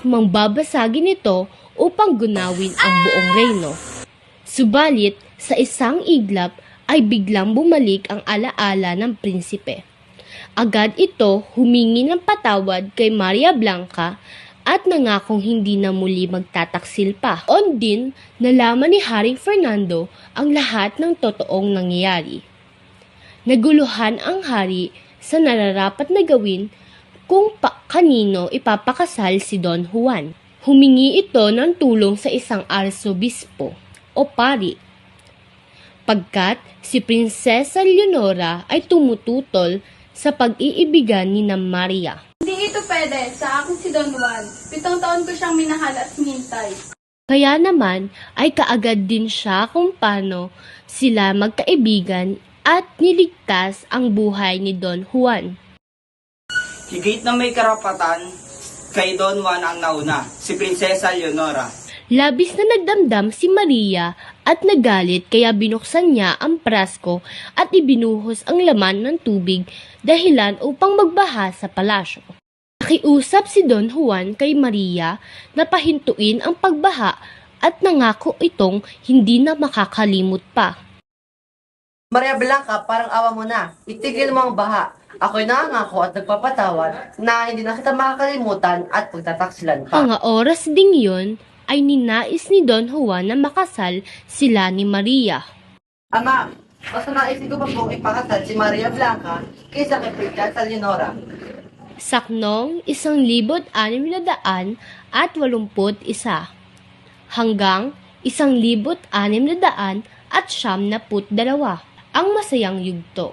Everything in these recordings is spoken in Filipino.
akmang babasagin ito upang gunawin ang buong reyno. Subalit, sa isang iglap ay biglang bumalik ang alaala ng prinsipe. Agad ito humingi ng patawad kay Maria Blanca at nangakong hindi na muli magtataksil pa. On din, nalaman ni Haring Fernando ang lahat ng totoong nangyayari. Naguluhan ang hari sa nararapat na gawin kung kanino ipapakasal si Don Juan. Humingi ito ng tulong sa isang arsobispo o pari, pagkat si Prinsesa Leonora ay tumututol sa pag-iibigan ni na Maria. Hindi ito pwede sa akin si Don Juan. 7 taon ko siyang minahal at hinintay. Kaya naman ay kaagad din siya kung paano sila magkaibigan at niligtas ang buhay ni Don Juan. Higit na may karapatan, kay Don Juan ang nauna, si Prinsesa Leonora. Labis na nagdamdam si Maria at nagalit kaya binuksan niya ang prasko at ibinuhos ang laman ng tubig dahilan upang magbaha sa palasyo. Nakiusap si Don Juan kay Maria na pahintuin ang pagbaha at nangako itong hindi na makakalimot pa. Maria Blanca, parang awa mo na. Itigil mo ang baha. Ako'y nangangako at nagpapatawad na hindi na kita makakalimutan at pagtataksilan pa. Mga oras ding yun ay ninais ni Don Juan na makasal sila ni Maria. Ama, basta naisip ko pa pong ipakasal si Maria Blanca kaysa kay Prinsesa Leonora. Saknong 1,681 hanggang 1,672 ang masayang yugto.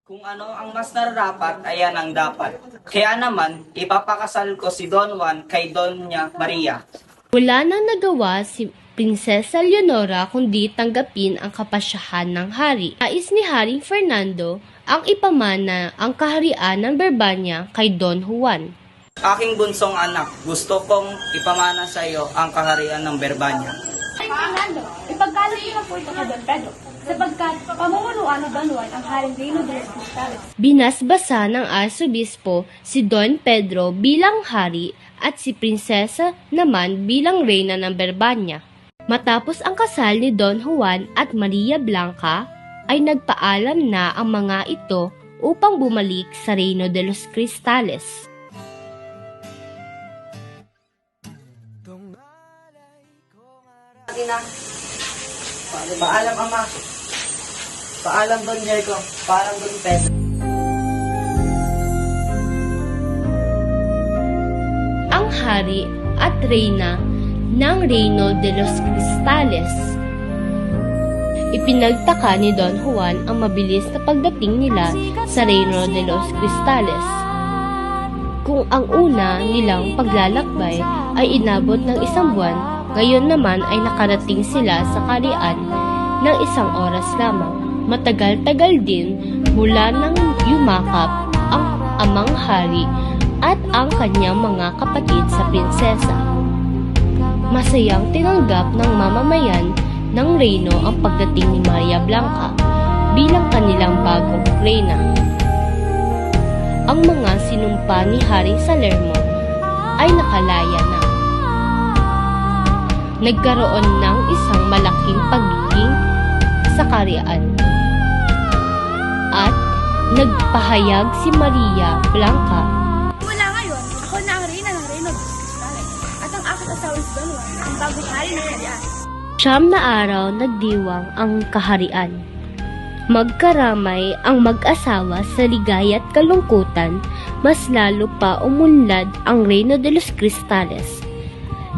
Kung ano ang mas nararapat, ayan ang dapat. Kaya naman, ipapakasal ko si Don Juan kay Doña Maria. Wala nang nagawa si Prinsesa Leonora kundi tanggapin ang kapasyahan ng hari. Nais ni Haring Fernando ang ipamana ang kaharian ng Berbanya kay Don Juan. Aking bunsong anak, gusto kong ipamana sa iyo ang kaharian ng Berbanya. Ay, Fernando, ipagkalat niyo na po ito kay Don Pedro, sapagkat pamumunuan ni Don Juan ang haring Reino de los Cristales. Binasbasa ng arsobispo si Don Pedro bilang hari at si Prinsesa naman bilang reyna ng Berbanya. Matapos ang kasal ni Don Juan at Maria Blanca, ay nagpaalam na ang mga ito upang bumalik sa Reino de los Cristales. Paalam, Ama. Paalam, Don Diego. Paalam, Don Pedro. Ang hari at reyna ng Reino de los Cristales. Ipinagtaka ni Don Juan ang mabilis na pagdating nila sa Reino de los Cristales. Kung ang una nilang paglalakbay ay inabot ng 1 buwan, ngayon naman ay nakarating sila sa kaharian ng 1 oras lamang. Matagal-tagal din mula nang yumakap ang amang hari at ang kanyang mga kapatid sa prinsesa. Masayang tinanggap ng mamamayan ng reyno ang pagdating ni Maria Blanca bilang kanilang bagong reyna. Ang mga sinumpa ni Haring Salermo ay nakalaya na. Nagkaroon ng isang malaking pagiging sa kaharian. At nagpahayag si Maria Blanca. Mula ngayon, ako na ang reyna ng Reino de los Cristales, at ang aking asawa si Don Juan ang bagong hari ng kaharian. 9 na araw nagdiwang ang kaharian. Magkaramay ang mag-asawa sa ligaya at kalungkutan, mas lalo pa umunlad ang Reino de los Cristales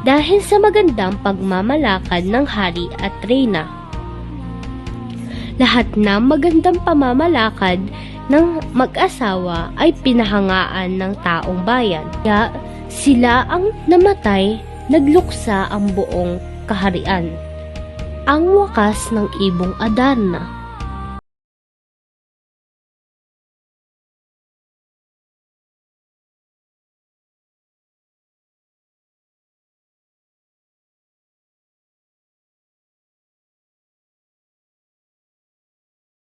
dahil sa magandang pagmamalakad ng hari at reyna. Lahat ng magandang pamamalakad ng mag-asawa ay pinahangaan ng taong bayan. Kaya sila ang namatay, nagluksa ang buong kaharian. Ang wakas ng Ibong Adarna.